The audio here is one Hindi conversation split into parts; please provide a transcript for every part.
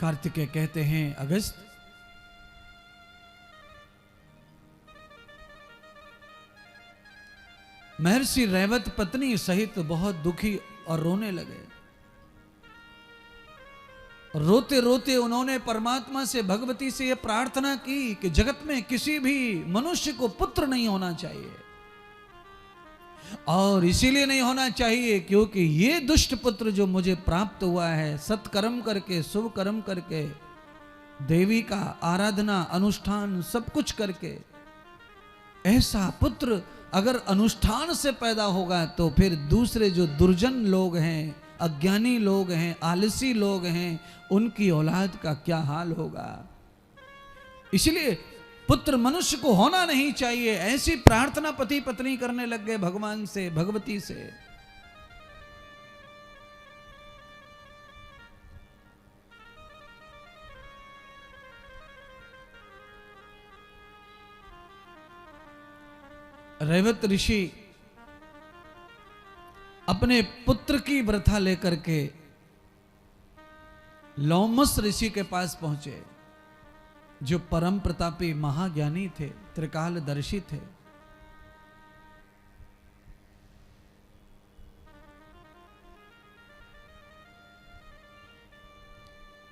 कार्तिकेय कहते हैं अगस्त, महर्षि रैवत पत्नी सहित बहुत दुखी और रोने लगे। रोते रोते उन्होंने परमात्मा से, भगवती से यह प्रार्थना की कि जगत में किसी भी मनुष्य को पुत्र नहीं होना चाहिए, और इसीलिए नहीं होना चाहिए क्योंकि ये दुष्ट पुत्र जो मुझे प्राप्त हुआ है, सत्कर्म करके, शुभ कर्म करके, देवी का आराधना अनुष्ठान सब कुछ करके, ऐसा पुत्र अगर अनुष्ठान से पैदा होगा तो फिर दूसरे जो दुर्जन लोग हैं, अज्ञानी लोग हैं, आलसी लोग हैं, उनकी औलाद का क्या हाल होगा। इसलिए पुत्र मनुष्य को होना नहीं चाहिए, ऐसी प्रार्थना पति पत्नी करने लग गए भगवान से, भगवती से। रैवत ऋषि अपने पुत्र की वृथा लेकर के लोमस ऋषि के पास पहुंचे, जो परम प्रतापी महाज्ञानी थे, त्रिकालदर्शी थे।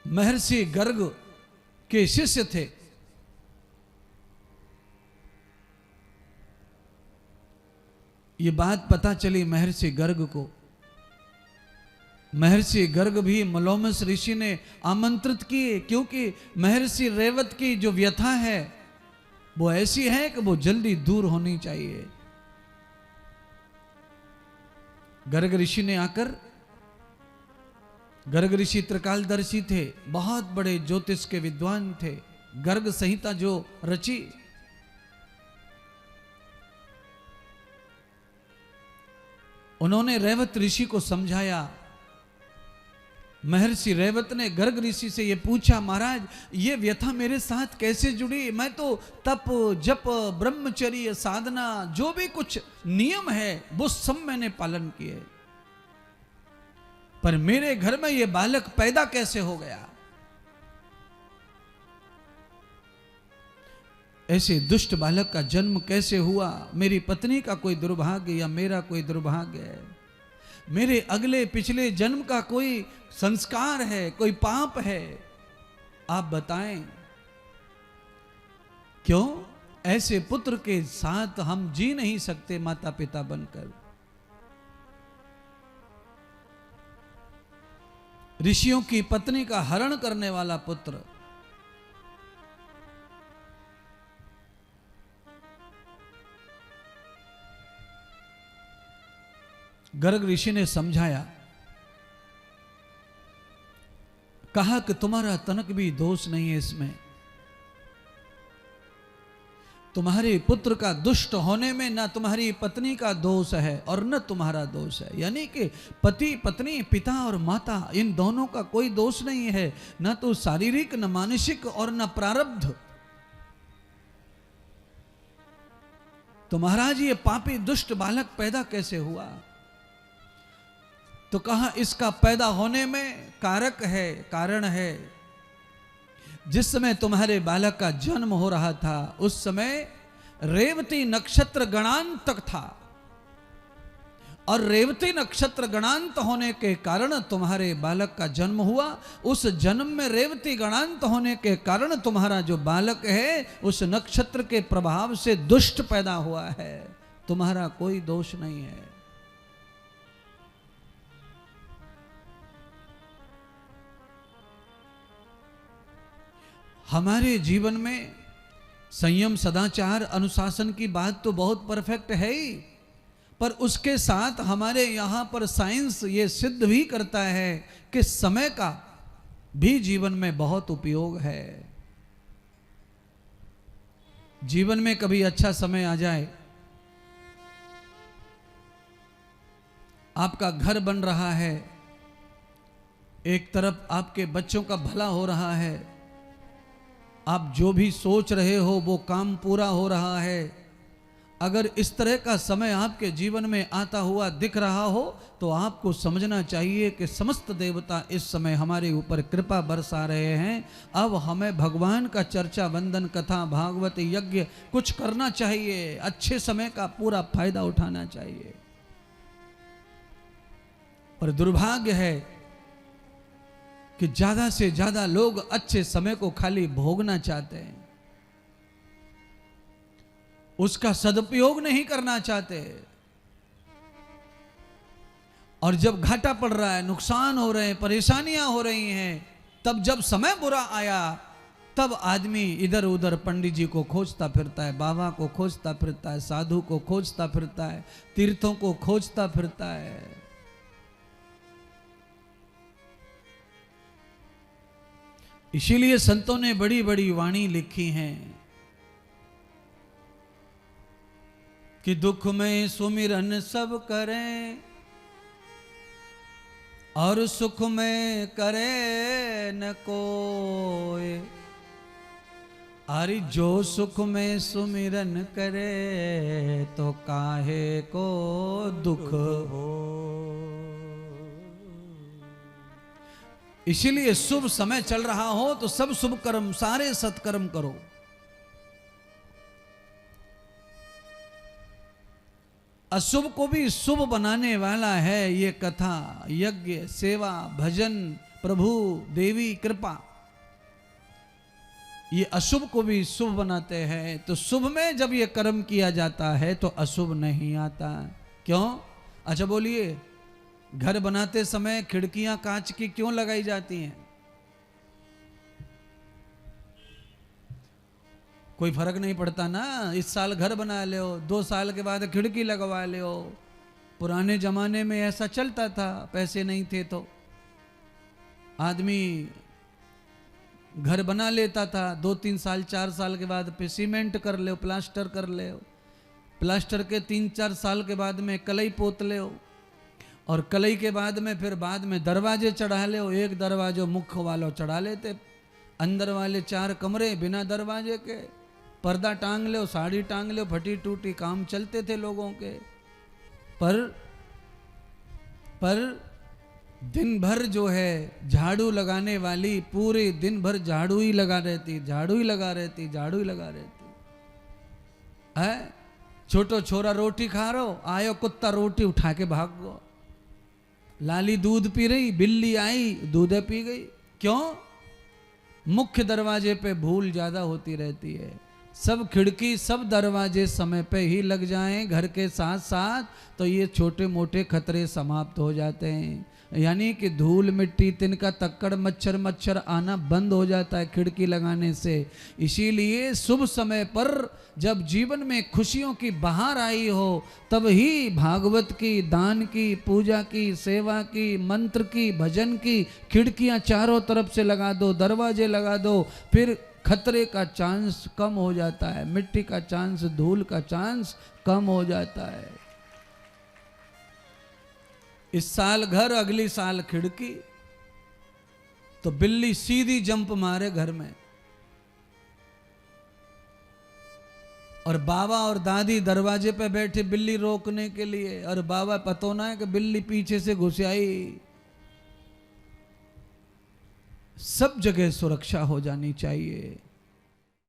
महर्षि गर्ग के शिष्य थे। ये बात पता चली महर्षि गर्ग को। महर्षि गर्ग भी मलोमस ऋषि ने आमंत्रित किए, क्योंकि महर्षि रैवत की जो व्यथा है वो ऐसी है कि वो जल्दी दूर होनी चाहिए। गर्ग ऋषि ने आकर, गर्ग ऋषि त्रिकालदर्शी थे, बहुत बड़े ज्योतिष के विद्वान थे। गर्ग संहिता जो रची, उन्होंने रैवत ऋषि को समझाया। महर्षि रैवत ने गर्ग ऋषि से यह पूछा, महाराज ये व्यथा मेरे साथ कैसे जुड़ी? मैं तो तप, जप, ब्रह्मचर्य, साधना, जो भी कुछ नियम है वो सब मैंने पालन किए, पर मेरे घर में ये बालक पैदा कैसे हो गया? ऐसे दुष्ट बालक का जन्म कैसे हुआ? मेरी पत्नी का कोई दुर्भाग्य या मेरा कोई दुर्भाग्य है? मेरे अगले पिछले जन्म का कोई संस्कार है, कोई पाप है? आप बताएं, क्यों ऐसे पुत्र के साथ हम जी नहीं सकते माता पिता बनकर? ऋषियों की पत्नी का हरण करने वाला पुत्र, गर्ग ऋषि ने समझाया, कहा कि तुम्हारा तनक भी दोष नहीं है इसमें। तुम्हारे पुत्र का दुष्ट होने में न तुम्हारी पत्नी का दोष है और न तुम्हारा दोष है। यानी कि पति पत्नी, पिता और माता, इन दोनों का कोई दोष नहीं है, न तो शारीरिक, न मानसिक और न प्रारब्ध। तो महाराज ये पापी दुष्ट बालक पैदा कैसे हुआ? तो कहा इसका पैदा होने में कारक है, कारण है। जिस समय तुम्हारे बालक का जन्म हो रहा था उस समय रेवती नक्षत्र गणांत था, और रेवती नक्षत्र गणांत होने के कारण तुम्हारे बालक का जन्म हुआ। उस जन्म में रेवती गणांत होने के कारण तुम्हारा जो बालक है उस नक्षत्र के प्रभाव से दुष्ट पैदा हुआ है, तुम्हारा कोई दोष नहीं है। हमारे जीवन में संयम, सदाचार, अनुशासन की बात तो बहुत परफेक्ट है ही, पर उसके साथ हमारे यहाँ पर साइंस ये सिद्ध भी करता है कि समय का भी जीवन में बहुत उपयोग है। जीवन में कभी अच्छा समय आ जाए, आपका घर बन रहा है, एक तरफ आपके बच्चों का भला हो रहा है, आप जो भी सोच रहे हो वो काम पूरा हो रहा है, अगर इस तरह का समय आपके जीवन में आता हुआ दिख रहा हो तो आपको समझना चाहिए कि समस्त देवता इस समय हमारे ऊपर कृपा बरसा रहे हैं। अब हमें भगवान का चर्चा, वंदन, कथा, भागवत, यज्ञ कुछ करना चाहिए, अच्छे समय का पूरा फायदा उठाना चाहिए। पर दुर्भाग्य है कि ज्यादा से ज्यादा लोग अच्छे समय को खाली भोगना चाहते हैं, उसका सदुपयोग नहीं करना चाहते। और जब घाटा पड़ रहा है, नुकसान हो रहे हैं, परेशानियां हो रही हैं, तब जब समय बुरा आया तब आदमी इधर उधर पंडित जी को खोजता फिरता है, बाबा को खोजता फिरता है, साधु को खोजता फिरता है, तीर्थों को खोजता फिरता है। इसीलिए संतों ने बड़ी बड़ी वाणी लिखी हैं कि दुख में सुमिरन सब करें और सुख में करे न कोय। अरे जो सुख में सुमिरन करे तो काहे को दुख हो। इसीलिए शुभ समय चल रहा हो तो सब शुभ कर्म, सारे सत्कर्म करो। अशुभ को भी शुभ बनाने वाला है ये कथा, यज्ञ, सेवा, भजन, प्रभु, देवी कृपा। ये अशुभ को भी शुभ बनाते हैं। तो शुभ में जब ये कर्म किया जाता है तो अशुभ नहीं आता। क्यों? अच्छा बोलिए, घर बनाते समय खिड़कियां कांच की क्यों लगाई जाती हैं? कोई फर्क नहीं पड़ता ना। इस साल घर बना ले, 2 साल के बाद खिड़की लगवा ले। पुराने जमाने में ऐसा चलता था, पैसे नहीं थे तो आदमी घर बना लेता था, 2-3 साल 4 साल के बाद फिर सीमेंट कर ले, प्लास्टर कर ले, प्लास्टर के 3-4 साल के बाद में कलई पोत ले, और कलई के बाद में फिर बाद में दरवाजे चढ़ा ले। एक दरवाजो मुख्य वाला चढ़ा लेते, अंदर वाले 4 कमरे बिना दरवाजे के, पर्दा टांग ले, साड़ी टांग ले, फटी टूटी काम चलते थे लोगों के। पर दिन भर जो है झाड़ू लगाने वाली पूरे दिन भर झाड़ू ही लगा रहती, झाड़ू ही लगा रहती, झाड़ू ही लगा रहती है। छोटो छोरा रोटी खा रहो, आयो कुत्ता रोटी उठा के भाग गो। लाली दूध पी रही, बिल्ली आई दूध पी गई। क्यों? मुख्य दरवाजे पे भूल ज्यादा होती रहती है। सब खिड़की, सब दरवाजे समय पे ही लग जाएं घर के साथ साथ तो ये छोटे मोटे खतरे समाप्त हो जाते हैं। यानी कि धूल मिट्टी तिनका तक्कड़ मच्छर आना बंद हो जाता है खिड़की लगाने से। इसीलिए शुभ समय पर जब जीवन में खुशियों की बहार आई हो तब ही भागवत की, दान की, पूजा की, सेवा की, मंत्र की, भजन की खिड़कियां चारों तरफ से लगा दो, दरवाजे लगा दो। फिर खतरे का चांस कम हो जाता है, मिट्टी का चांस, धूल का चांस कम हो जाता है। इस साल घर, अगली साल खिड़की, तो बिल्ली सीधी जंप मारे घर में। और बाबा और दादी दरवाजे पे बैठे बिल्ली रोकने के लिए, और बाबा पतो ना है कि बिल्ली पीछे से घुस आई। सब जगह सुरक्षा हो जानी चाहिए।